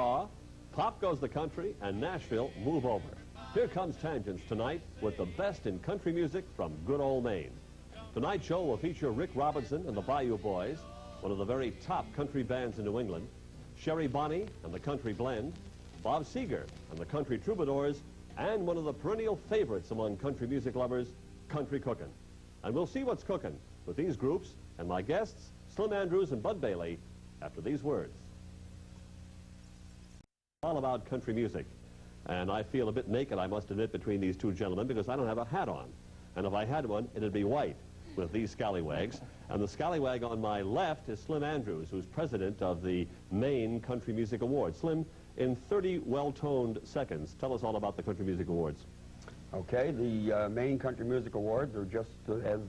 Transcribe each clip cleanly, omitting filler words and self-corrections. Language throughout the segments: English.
Utah, pop goes the country, and Nashville move over. Here comes Tangents tonight with the best in country music from good old Maine. Tonight's show will feature Rick Robinson and the Bayou Boys, one of the very top country bands in New England, Sherry Bonney and the Country Blend, Bob Seeger and the Country Troubadours, and one of the perennial favorites among country music lovers, Country Cookin'. And we'll see what's cooking with these groups and my guests, Slim Andrews and Bud Bailey, after these words. All about country music. And I feel a bit naked, I must admit, between these two gentlemen because I don't have a hat on. And if I had one, it'd be white with these scallywags. And the scallywag on my left is Slim Andrews, who's president of the Maine Country Music Awards. Slim, in 30 well-toned seconds, tell us all about the Country Music Awards. Okay, the Maine Country Music Awards are just as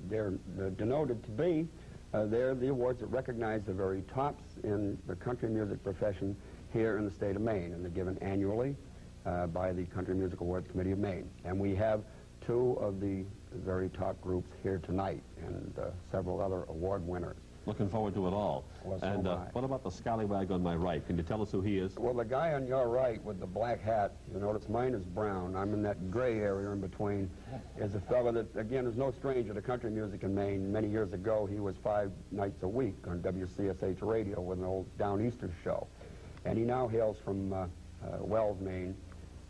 they're denoted to be. They're the awards that recognize the very tops in the country music profession here in the state of Maine, and they're given annually by the Country Music Awards Committee of Maine. And we have two of the very top groups here tonight and several other award winners. Looking forward to it all. Well, so and what about the scallywag on my right? Can you tell us who he is? Well, the guy on your right with the black hat, you notice mine is brown. I'm in that gray area in between. Is a fellow that, again, is no stranger to country music in Maine. Many years ago, he was 5 nights a week on WCSH radio with an old Down Easter show. And he now hails from Wells, Maine.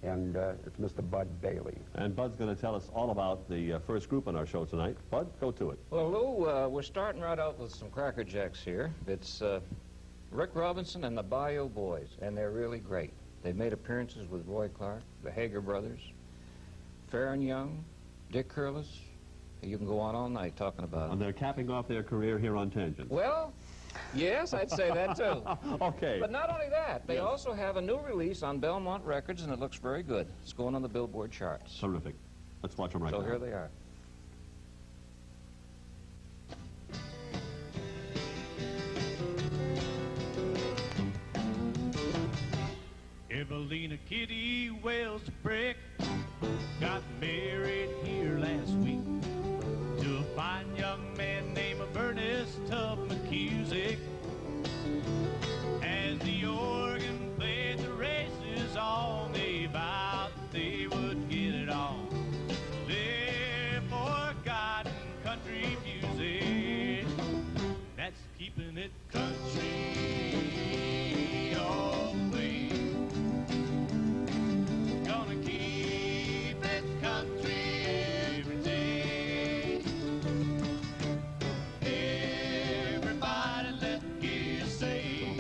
And it's Mr. Bud Bailey. And Bud's going to tell us all about the first group on our show tonight. Bud, go to it. Well, Lou, we're starting right out with some Cracker Jacks here. It's Rick Robinson and the Bayou Boys, and they're really great. They've made appearances with Roy Clark, the Hager brothers, Farron Young, Dick Curlis. You can go on all night talking about them. And they're capping off their career here on Tangents. Well, yes, I'd say that too. Okay. But not only that, they also have a new release on Belmont Records, and it looks very good. It's going on the Billboard charts. Terrific. Let's watch them right now. So here they are. Evelina Kitty Wells Brick got married here last week to a fine young man named Ernest Tub McCusick. As the organ played the races on, they vowed they would get it on. Therefore, God and country music, that's keeping it country all the way. Gonna keep it country every day. Everybody let me hear you say,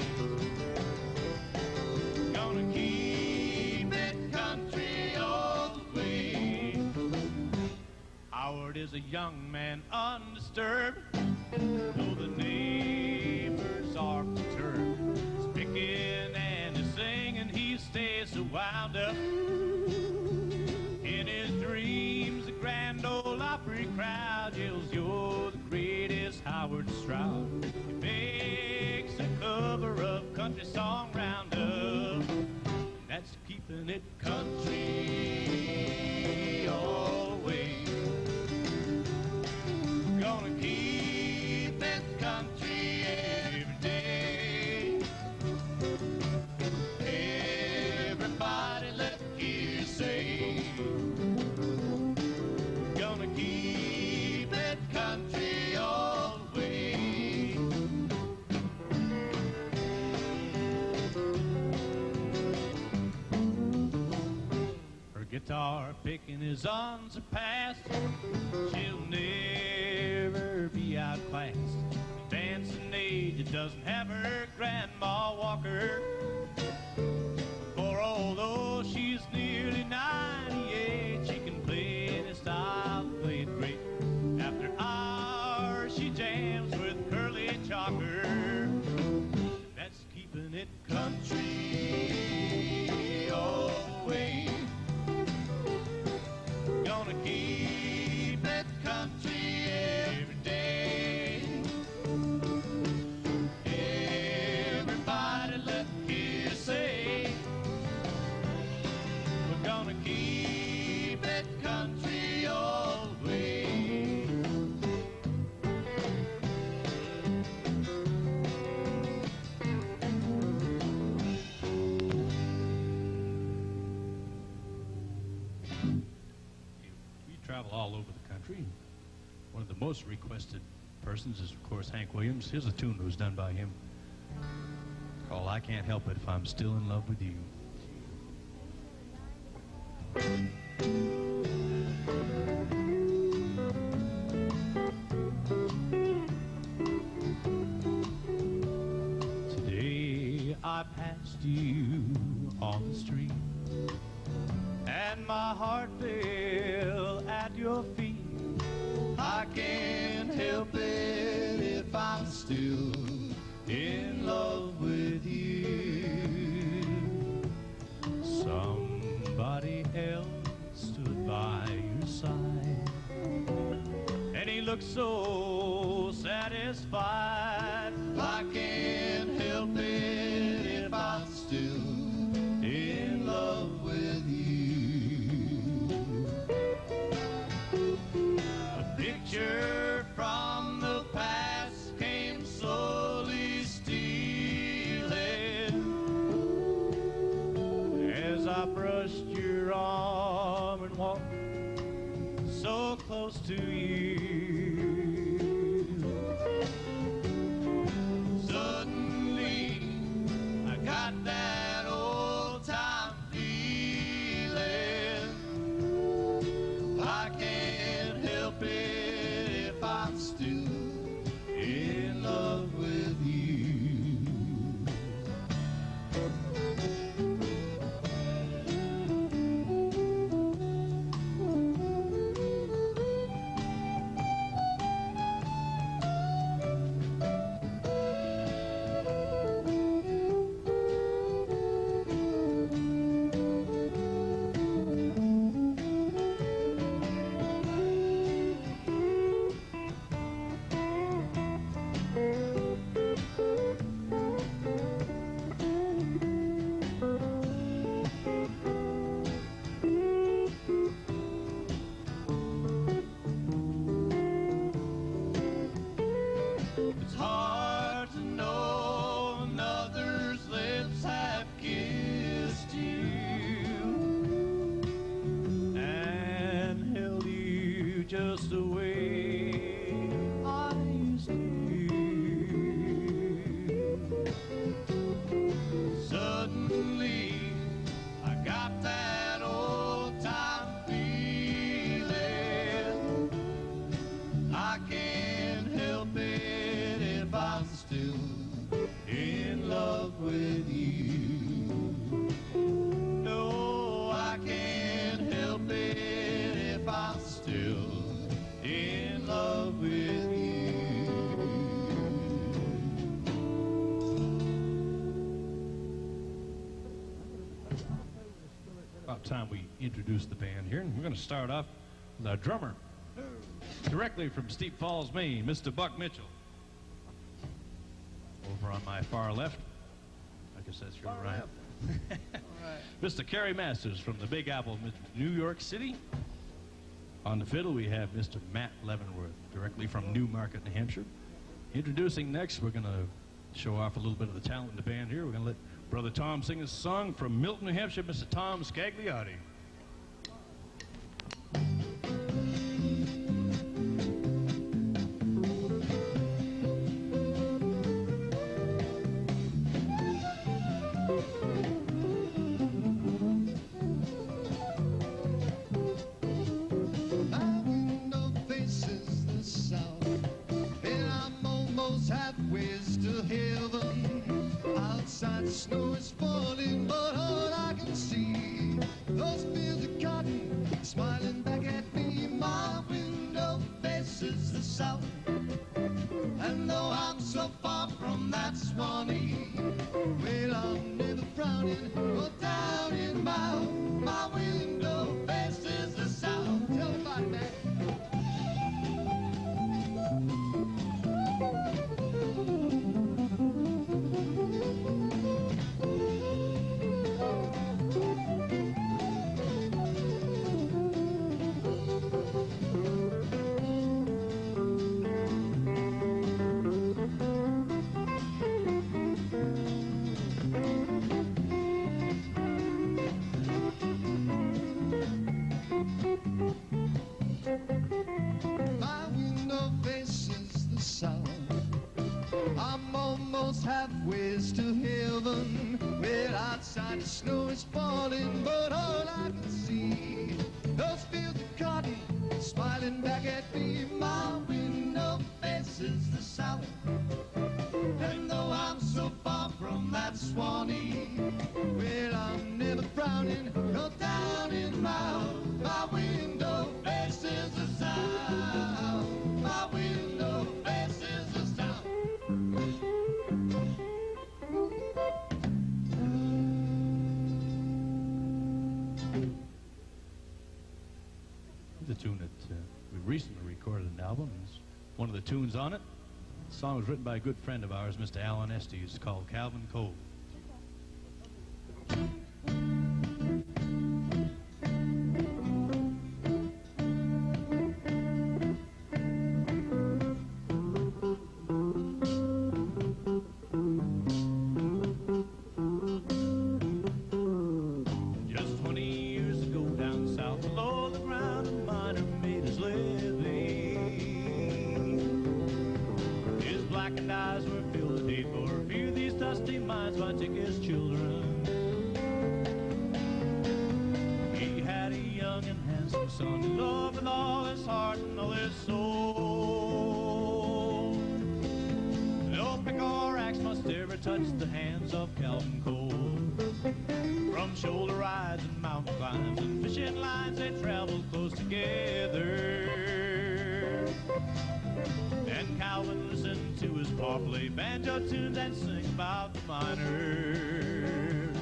gonna keep it country all the way. Howard is a young man undisturbed, though the neighbors are perturbed. He's picking and he's singing, he stays so wound up. In his dreams, the Grand Ole Opry crowd yells, "You're the greatest Howard Stroud." He makes a cover of country song roundup. That's keeping it country all the way. Gonna keep it country every day. Everybody let me hear you say, gonna keep it country all the way. Her guitar picking is unsurpassed. She'll never be outclassed. Advancing age, it doesn't have her grandma Walker. For although she's nearly 98, she can play any style, play it great. After hours, she jams with Curly Chalker. That's keeping it country all the way. Gonna keep it country every day. Everybody let me hear travel all over the country. One of the most requested persons is, of course, Hank Williams. Here's a tune that was done by him called I Can't Help It If I'm Still in Love with You. Today I passed you on the street, and my heart fell at your feet. I can't help it if I'm still in love with you. Somebody else stood by your side, and he looked so satisfied. I can't help it if I'm still in love with you. A picture from the past came slowly stealing as I brushed your arm and walked so close to you. Suddenly I got that old time feeling. I can't help it if I'm still in love with you. It's hard to know another's lips have kissed you and held you just the way I used to. Suddenly I got that old time feeling. I can't help it if I'm still in love with you. No, I can't help it if I'm still in love with you. About time we introduce the band here, and we're going to start off with our drummer, directly from Steep Falls, Maine, Mr. Buck Mitchell. Over on my far left, I guess that's your right. Mr. Kerry Masters from the Big Apple, New York City. On the fiddle, we have Mr. Matt Leavenworth, directly from Newmarket, New Hampshire. Introducing next, we're going to show off a little bit of the talent in the band here. We're going to let Brother Tom sing a song from Milton, New Hampshire, Mr. Tom Scagliotti. My window faces the south, and I'm almost halfway to heaven. Outside the snow is falling, but all I can see, those fields of cotton smiling back at me. My window faces the south, and though I'm so far from that Swanee, well, I'm never frowning or doubting. My window faces the south. Tell everybody, man. outside the snow is falling, but all I can see, those fields of cotton smiling back at me. My window faces the south, and though I'm so far from that Swanee, well, I'm never frowning, no down in my window faces the south. My window faces the south. The tune that we recently recorded an album. It's one of the tunes on it. The song was written by a good friend of ours, Mr. Alan Estes. It's called Calvin Cole. Son he loved with all his heart and all his soul. No pick or axe must ever touch the hands of Calvin Cole. From shoulder rides and mountain climbs and fishing lines, they traveled close together. And Calvin listened to his pa play banjo tunes and sing about the miners.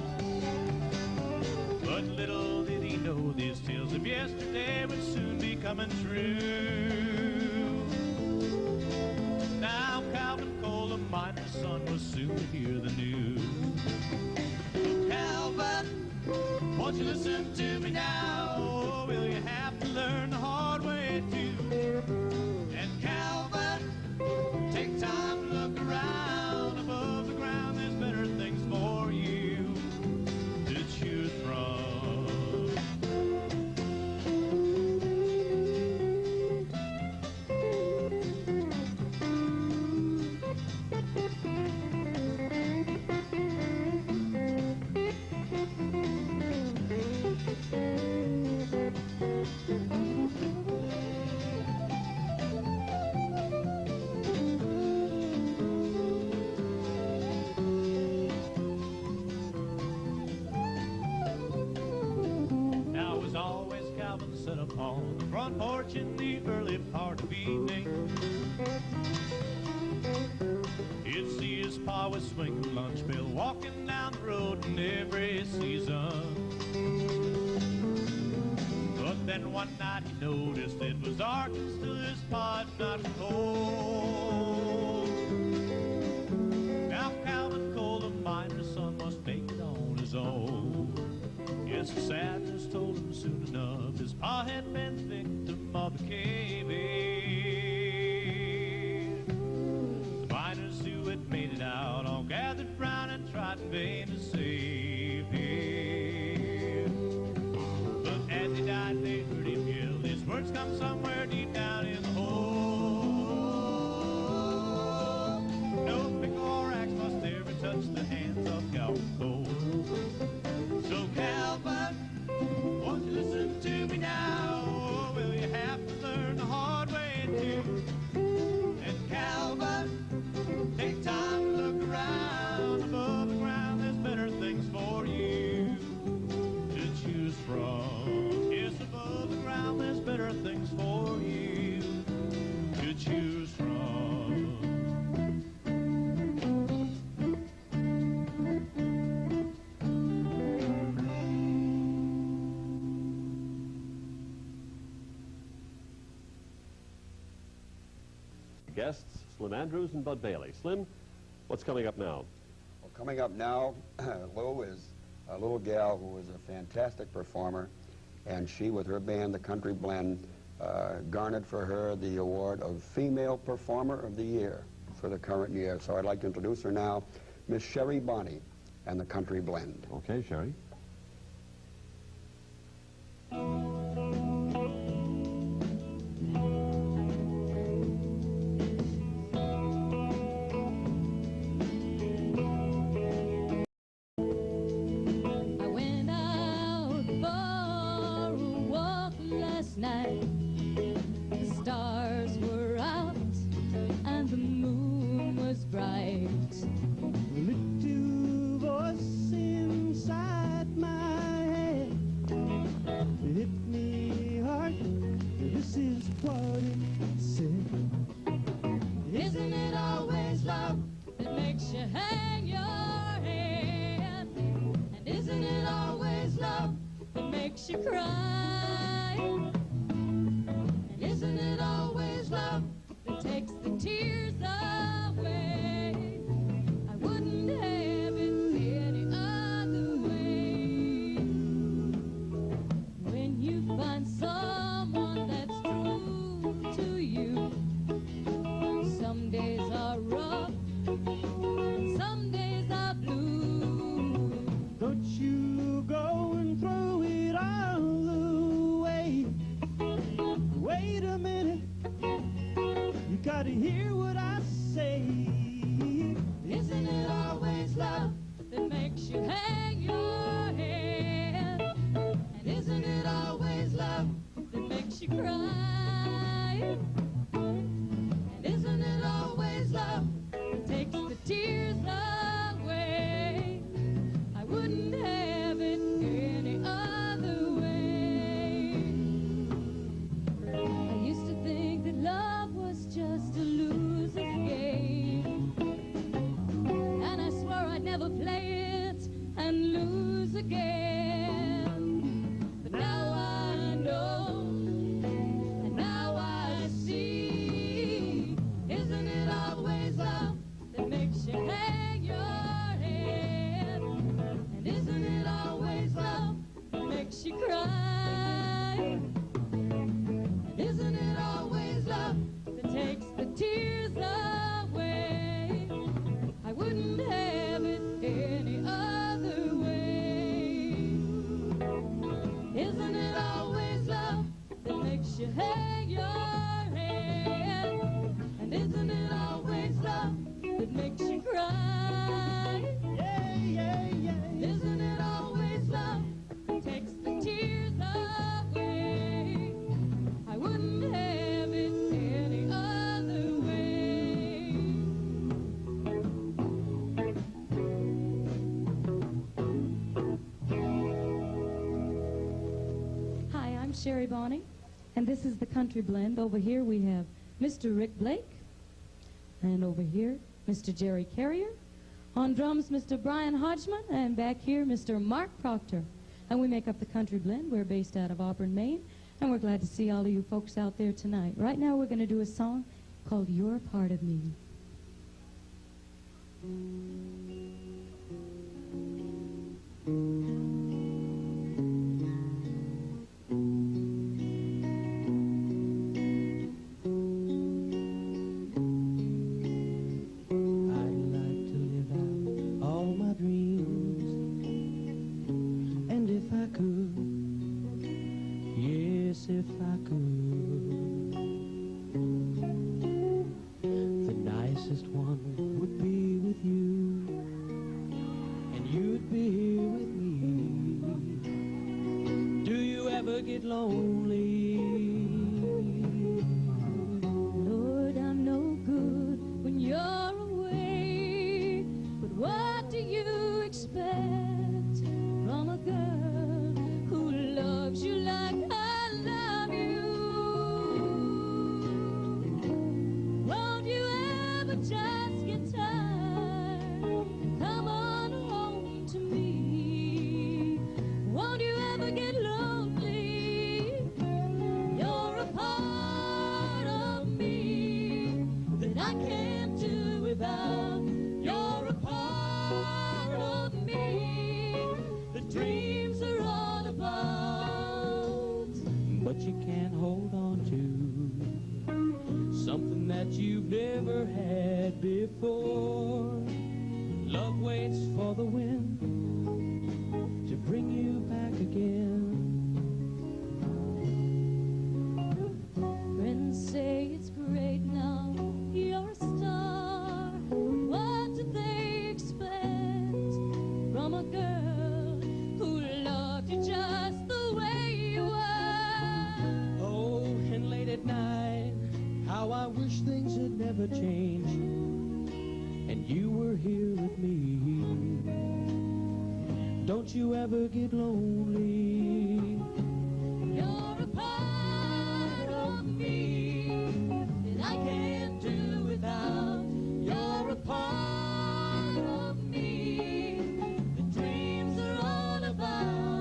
But little did he know these tales of yesterday would soon be coming true. Now Calvin Cole, the miner's son, was soon to hear the news. So Calvin, won't you listen to me now? Or will you have to learn the hard way too? And Calvin, take time to look around. Above the ground there's better things for you to choose from. Set up on the front porch in the early part of evening. He'd see his pa with swinging lunch pail walking down the road in every season. But then one night he noticed it was dark and still his pa had not home. Now Calvin Cole, the miner's son, must make it on his own. Yes, the sadness told him soon enough his pa had been the victim of the cave-in. The miners who had made it out all gathered round and tried in vain to save him. But as he died, they heard him yell, his words come somewhere deep down in the hole. No pick or axe must ever touch the hands of Calvin Cole. So Calvin, won't you listen to me now? Or will you have to learn the hard way too? And Calvin, take time to look around. Above the ground there's better things for you to choose from. Yes, above the ground there's better things for you to choose from. Guests, Slim Andrews and Bud Bailey. Slim, what's coming up now? Well, coming up now, Lew is a little gal who is a fantastic performer, and she, with her band, the Country Blend, garnered for her the award of Female Performer of the Year for the current year. So I'd like to introduce her now, Miss Sherry Bonney and the Country Blend. Okay, Sherry. makes you cry. And isn't it always love that takes the tears away? I wouldn't have it any other way. When you find someone that's true to you, some days are rough and some days are blue. Don't you go and throw it all away. Wait a minute, you gotta hear what I say. Isn't it always love that makes you hang your head? And isn't it always love that makes you cry? And isn't it always love that takes the tears away? I wouldn't have it any other way. I used to think that love was just a loser's game, and I swore I'd never play it and lose again. But now I know, and now I see. Isn't it always love that makes you hang your head? And isn't it always love that makes you cry? And isn't it always love that takes the tears away? I wouldn't have it any other way. Isn't it always love that makes you hang your head? And isn't it always love that makes you cry? Yeah, yeah, yeah. Isn't it always love that takes the tears away? I wouldn't have it any other way. Hi, I'm Sherry Bonney, and this is the Country Blend. Over here we have Mr. Rick Blake, and over here Mr. Jerry Carrier. On drums, Mr. Brian Hodgman, and back here, Mr. Mark Proctor. And we make up the Country Blend. We're based out of Auburn, Maine, and we're glad to see all of you folks out there tonight. Right now, we're going to do a song called You're a Part of Me. I'd like to live out all my dreams, and if I could, yes, if I could, the nicest one would be with you, and you'd be here with me. Do you ever get lonely? Lord, I'm no good when you're away, but what do you expect from a girl who loves you like I love you? Won't you ever just get tired and come on home to me? Won't you ever get lonely? You're a part of me that I can't do without. You're a part of me that dreams are all about. But you can't hold on to something that you've never had before. Love waits for the wind to bring you back again. Friends say it's great now, you're a star. What do they expect from a girl who loved you just the way you were? Oh, and late at night, how I wish things had never changed, and you were here with me. Don't you ever get lonely? You're a part of me that I can't do without. You're a part of me that dreams are all about.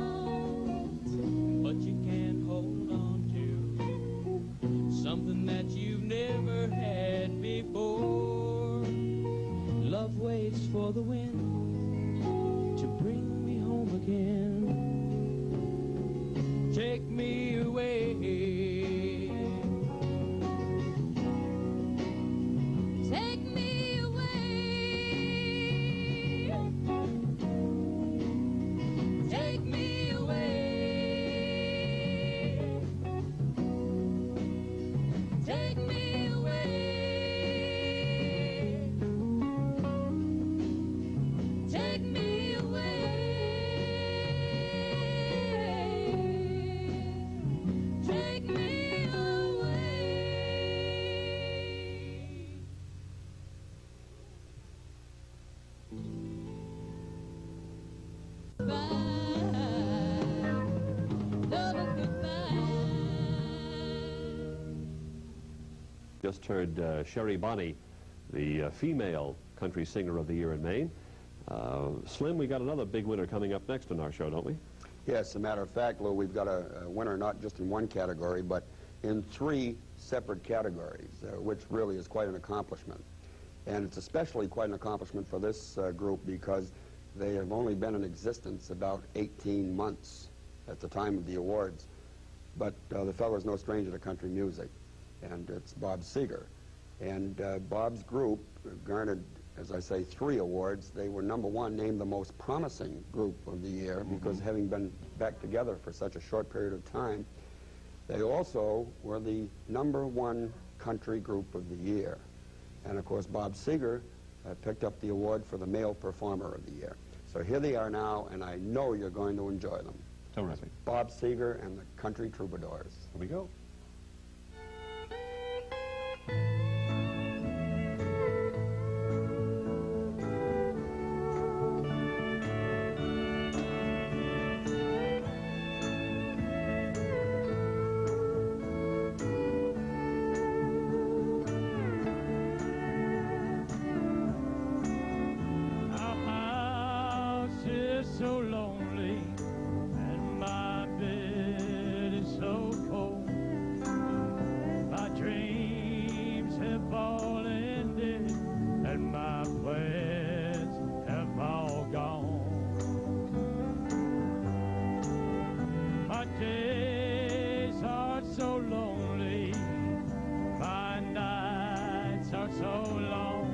just heard Sherry Bonney, the female country singer of the year in Maine. Slim, we got another big winner coming up next on our show, don't we? Yes, as a matter of fact, Lou, we've got a winner not just in one category, but in 3 separate categories, which really is quite an accomplishment. And it's especially quite an accomplishment for this group because they have only been in existence about 18 months at the time of the awards. But the fellow is no stranger to country music, and it's Bob Seeger. And Bob's group garnered, as I say, 3 awards. They were #1, named the most promising group of the year because having been back together for such a short period of time, they also were the #1 country group of the year. And of course, Bob Seeger picked up the award for the male performer of the year. So here they are now, and I know you're going to enjoy them. Terrific. Bob Seeger and the Country Troubadours. Here we go. So lonely, and my bed is so cold. My dreams have all ended, and my plans have all gone. My days are so lonely, my nights are so long.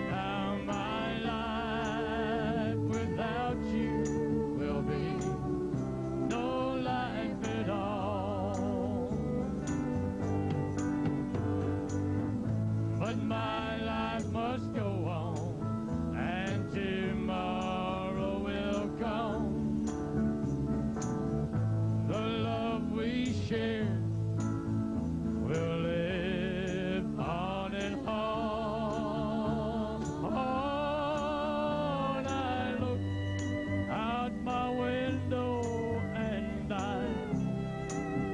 Now my life without you will be no life at all. But my life must go on, and tomorrow will come. The love we share will live on and on. I look out my window and I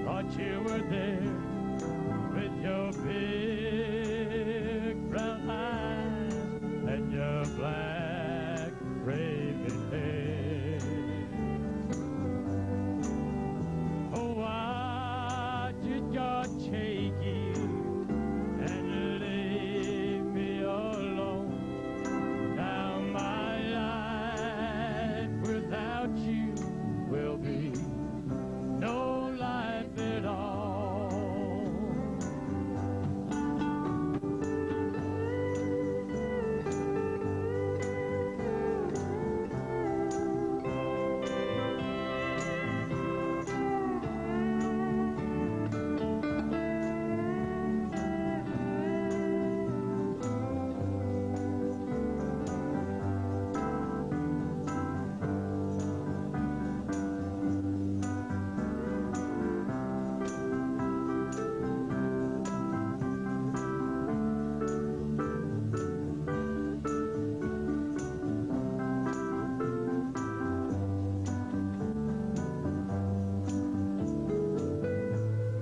thought you were there with your big brown eyes and your black raven hair. Oh, why did God take you and leave me alone? Now my life without you will be no life at all.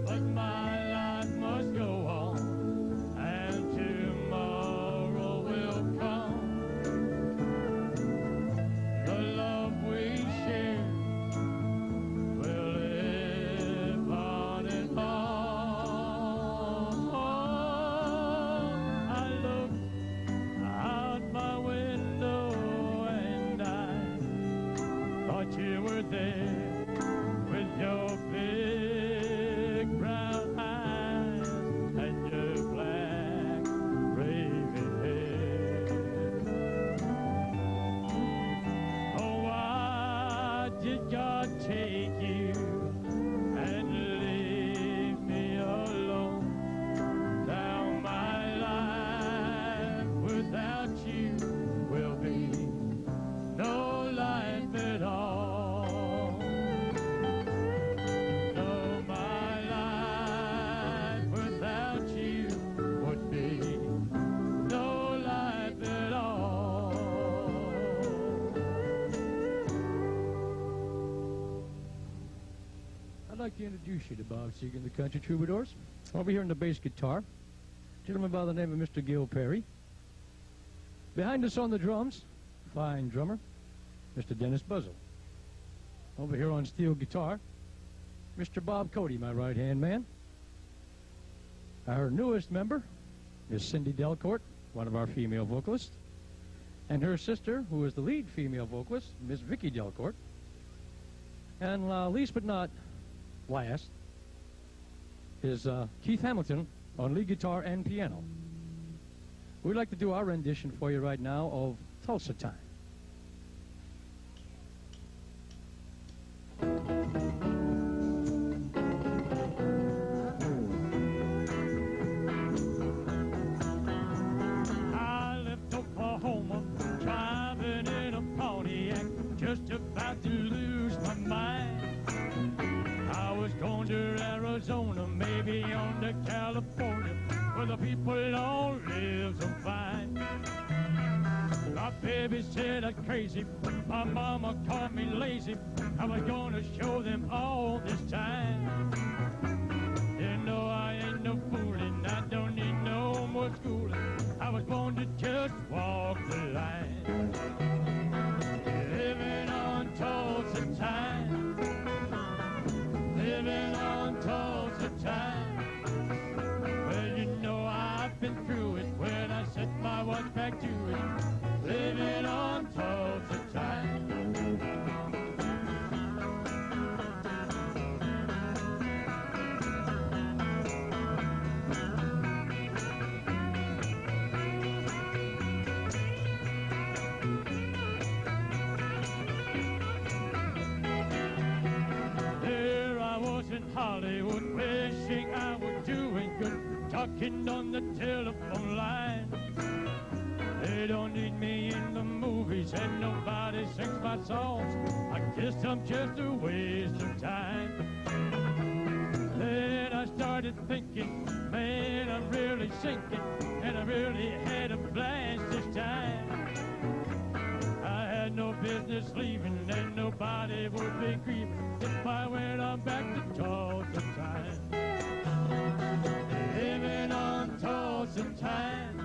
But my life must go on, and tomorrow will come. The love we share will live on and on. I look out my window and I thought you were there with your big brown eyes and your black raven hair. Oh, why did God take you and leave me alone? Now my life without you will be no life at all. No, my life without you would be no life at all. I'd like to introduce you to Bob Seeger and the Country Troubadours. Over here on the bass guitar, gentleman by the name of Mr. Gil Perry. Behind us on the drums, fine drummer, Mr. Dennis Buzzle. Over here on steel guitar, Mr. Bob Cody, my right-hand man. Our newest member is Cindy Delcourt, one of our female vocalists, and her sister, who is the lead female vocalist, Miss Vicky Delcourt. And least but not last is Keith Hamilton on lead guitar and piano. We'd like to do our rendition for you right now of Tulsa Time. I left Oklahoma, driving in a Pontiac, just about to lose my mind. I was going to Arizona, maybe on to California, where the people all live so fine. My baby said I'm crazy, my mama called me lazy. I was gonna show them all this time. You know I ain't no fooling, I don't need no more schooling. I was born to just walk the line. Living on Tulsa time, living on Tulsa time. Well, you know I've been through it when I set my watch back to it. Living on Tulsa time. There I was in Hollywood, wishing I was doing good, talking on the telephone line. They don't need me in the movies, and nobody sings my songs. I guess I'm just a waste of time. Then I started thinking, man, I'm really sinking, and I really had a blast this time. I had no business leaving, and nobody would be grieving if I went on back to Tulsa time. Living on Tulsa time.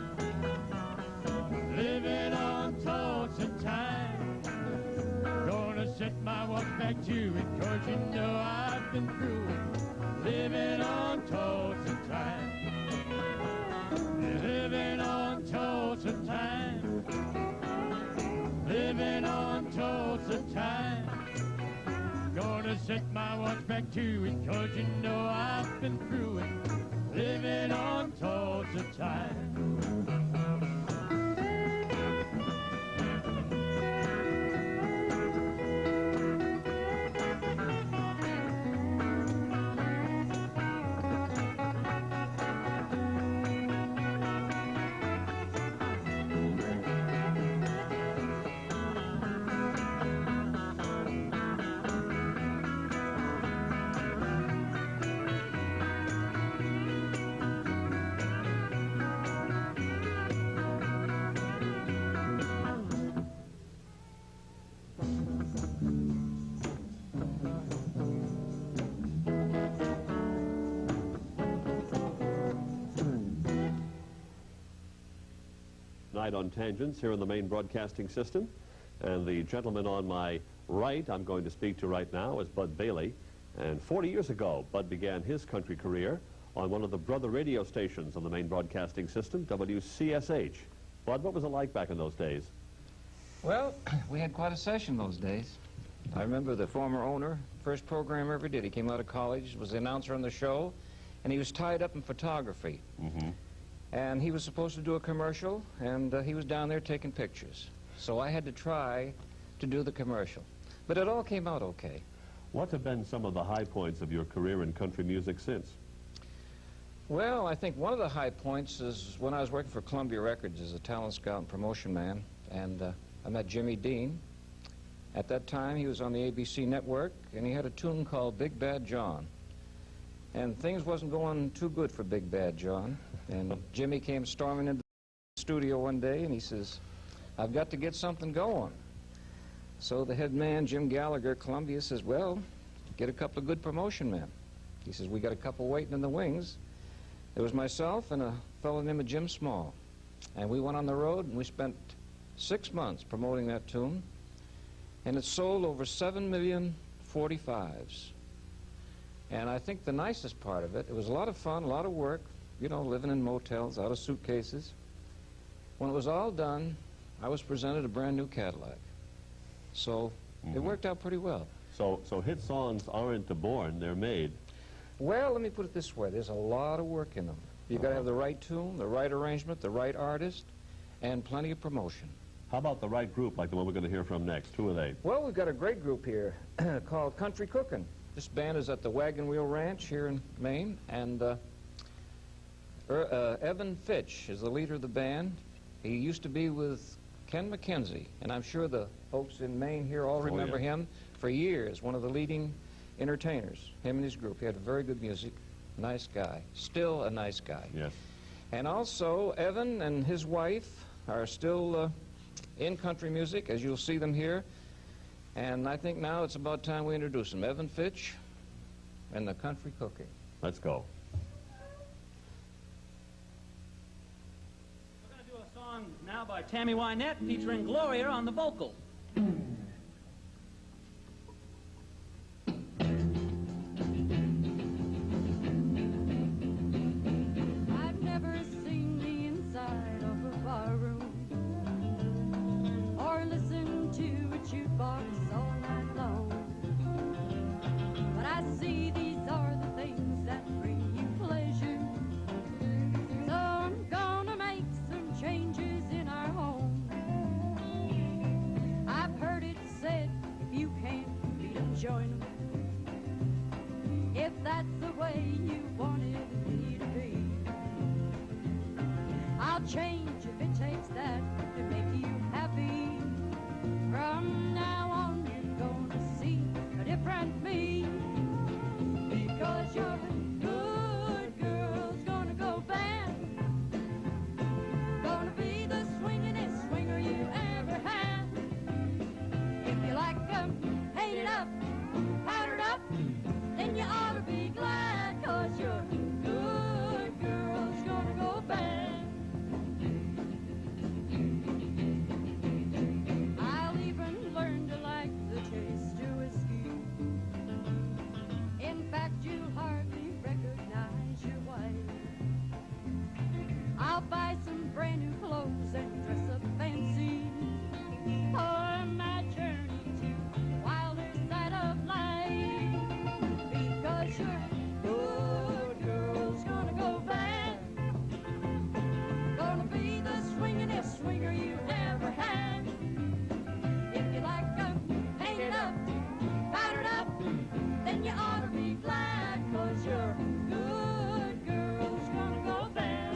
Living on Tulsa time. Gonna set my watch back to it, 'cause you know I've been through it. Living on Tulsa time. Living on Tulsa time. Living on Tulsa time. Gonna set my watch back to it, 'cause you know I've been through it. Living on Tulsa time. Night on Tangents here in the Maine Broadcasting System. And the gentleman on my right I'm going to speak to right now is Bud Bailey. And 40 years ago, Bud began his country career on one of the brother radio stations on the Maine Broadcasting System, WCSH. Bud, what was it like back in those days? Well, we had quite a session those days. I remember the former owner, first program ever did. He came out of college, was the announcer on the show, and he was tied up in photography. Mm-hmm. And he was supposed to do a commercial, and he was down there taking pictures. So I had to try to do the commercial. But it all came out okay. What have been some of the high points of your career in country music since? Well, I think one of the high points is when I was working for Columbia Records as a talent scout and promotion man, and I met Jimmy Dean. At that time, he was on the ABC network, and he had a tune called Big Bad John. And things wasn't going too good for Big Bad John. And Jimmy came storming into the studio one day, and he says, I've got to get something going. So the head man, Jim Gallagher, Columbia, says, well, get a couple of good promotion men. He says, we got a couple waiting in the wings. There was myself and a fellow named Jim Small. And we went on the road, and we spent 6 months promoting that tune. And it sold over 7 million 45s. And I think the nicest part of it, it was a lot of fun, a lot of work, you know, living in motels, out of suitcases. When it was all done, I was presented a brand new Cadillac. So it worked out pretty well. So hit songs aren't born, they're made. Well, let me put it this way. There's a lot of work in them. You've got to have the right tune, the right arrangement, the right artist, and plenty of promotion. How about the right group, like the one we're going to hear from next? Who are they? Well, we've got a great group here called Country Cookin'. This band is at the Wagon Wheel Ranch here in Maine, and Evan Fitch is the leader of the band. He used to be with Ken McKenzie, and I'm sure the folks in Maine here all remember him for years, one of the leading entertainers, him and his group. He had very good music, nice guy, still a nice guy. Yes. And also, Evan and his wife are still in country music, as you'll see them here. And I think now it's about time we introduce them. Evan Fitch and the Country Cooking. Let's go. We're going to do a song now by Tammy Wynette featuring Gloria on the vocal. I've never seen the inside of a barroom or listened to a jukebox all night long. But I see these are the things that bring you pleasure. So I'm gonna make some changes in our home. I've heard it said, if you can't beat them, join them. If that's the way you wanted me to be, I'll change if it takes that to make you happy. From now on, you're gonna see a different me. Because your good girl's gonna go bad. Gonna be the swingin'est swinger you ever had. If you like 'em painted up, powdered up, then you ought to be glad. 'Cause your good girl's gonna go bad. I'll even learn to like the taste of whiskey. In fact, you'll hardly recognize your wife. I'll buy some brand new clothes and dress up fancy for my journey to the wilder side of life. Because your good girl's gonna go bad. Gonna be the swingin'est swinger you ever had. If you like 'em painted up, powdered up, then you ought to be glad. 'Cause your good girl's gonna go bad.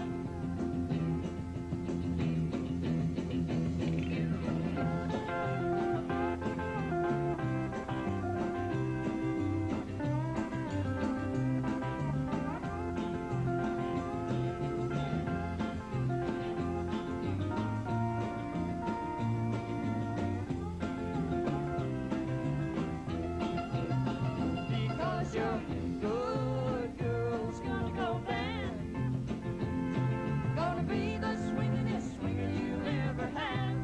Because your good girl's gonna go bad. Gonna be the swingin'est swinger you ever had.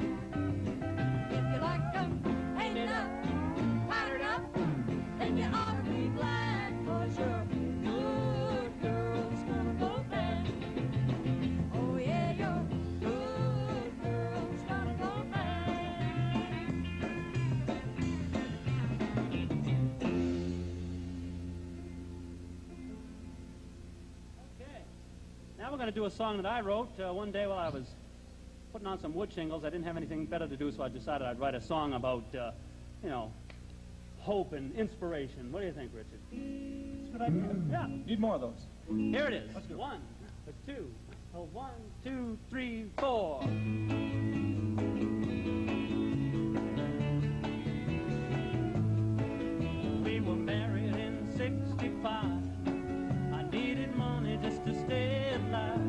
If you like 'em painted up, powdered up, then you ought to be glad. 'Cause your good girl's gonna go bad. Oh yeah, your good girl's gonna go bad. Okay. Now we're going to do a song that I wrote one day while I was putting on some wood shingles. I didn't have anything better to do, so I decided I'd write a song about, you know, hope and inspiration. What do you think, Richard? It's a good idea. Yeah. Need more of those. Here it is. Let's do it. 1, 2, 1, 2, 3, 4. We were married in '65. I needed money just to stay alive.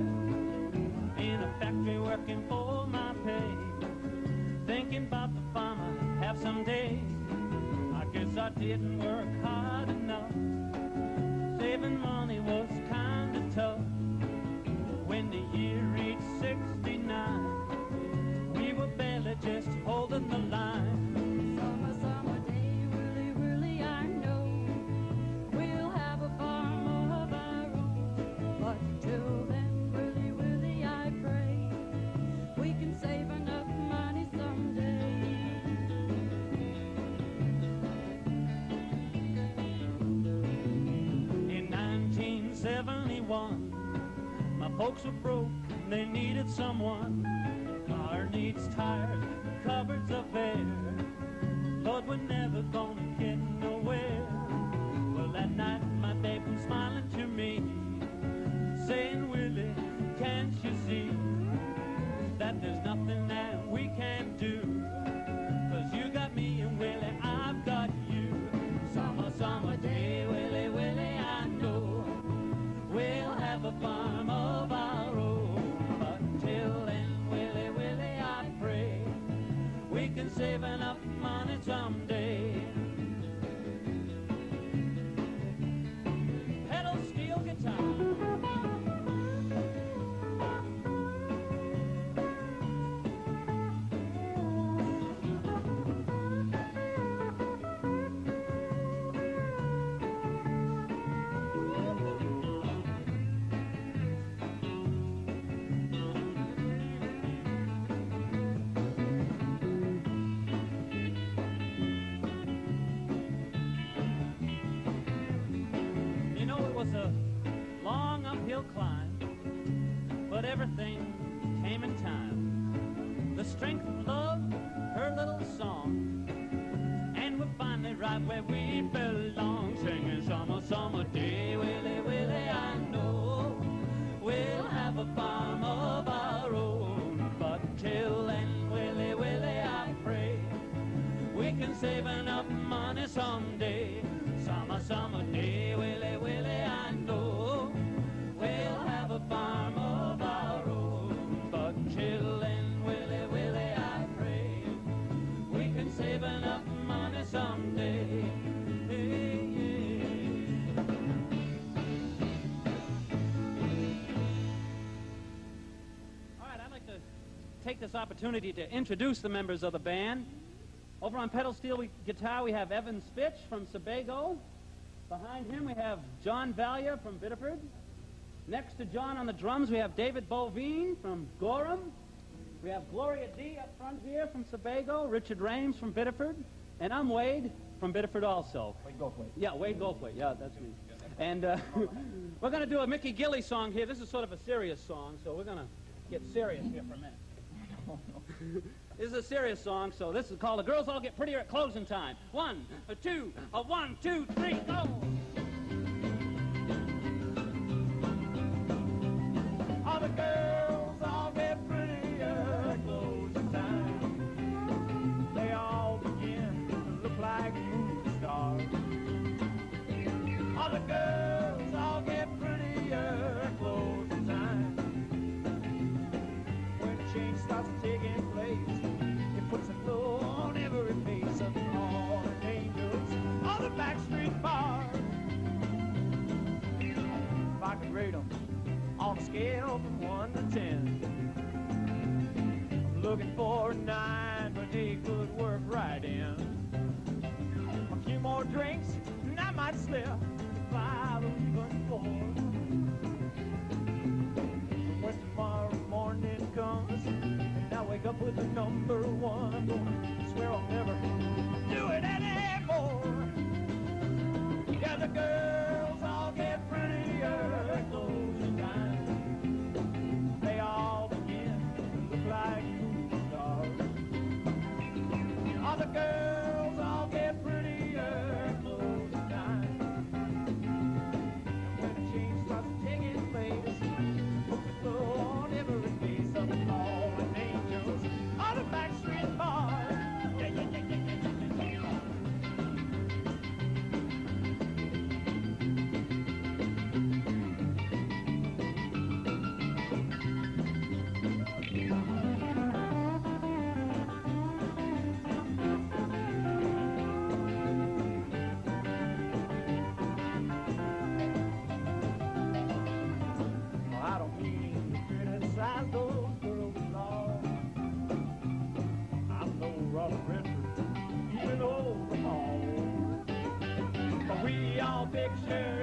In a factory working for my pay, thinking about the farm I'd have someday. I guess I didn't work hard enough. Saving money was kinda tough. Folks are broke, they needed someone. Car needs tires, cupboards are bare. Thought we're never gonna get nowhere. Well, that night my babe was smiling to me, saying, Willie, can't you see that there's nothing that we can't do? 'Cause you got me and Willie, I've got you. Summer, summer day, Willie, Willie, I know we'll have a farm of our own. But till then, Willie, Willie, I pray we can save enough money someday. Pedal steel guitar. Climb, but everything came in time. The strength of love, her little song, and we're finally right where we belong, singing summer, summer day, Willie, Willie, I know we'll have a farm of our own. But till then, Willie, Willie, I pray we can save enough money someday. Summer, summer day, Willie, Willie, I know we'll have a farm of our own. But till then, Willie, Willie, I pray we can save enough money someday. Hey, yeah. All right, I'd like to take this opportunity to introduce the members of the band. Over on pedal steel guitar, we have Evan Spitch from Sebago. Behind him, we have John Valier from Biddeford. Next to John on the drums, we have David Bovine from Gorham. We have Gloria D. up front here from Sebago, Richard Rames from Biddeford, and I'm Wade from Biddeford also. Wade Goldthwait. Yeah, Wade Goldthwait. Yeah, that's me. And we're going to do a Mickey Gilley song here. This is sort of a serious song, so we're going to get serious here for a minute. This is a serious song, so this is called The Girls All Get Prettier at Closing Time. 1, 2, 1, 2, 3, go! All the girls all get prettier at closing time. They all begin to look like movie stars. All the girls all get prettier at closing time. When change starts taking place, it puts a glow on every face of all the angels on the backstreet bars. If I could rate them on a scale from 1 to 10, I'm looking for a 9, but they could work right in. A few more drinks, and I might slip to 5 or even 4. When tomorrow morning comes, and I wake up with the number 1, I'm gonna swear I'll never do it anymore. Yeah, the girls all get prettier at closing time. They all begin to look like movie stars. All the girls all get prettier at closing time. When the change starts taking place, put the glow on every face of all the angels on the backstreet bars. Yeah, yeah, yeah, yeah, yeah, yeah, yeah. I don't mean to criticize those girls at all. I'm no Robert Redford, even old Paul. But we all picture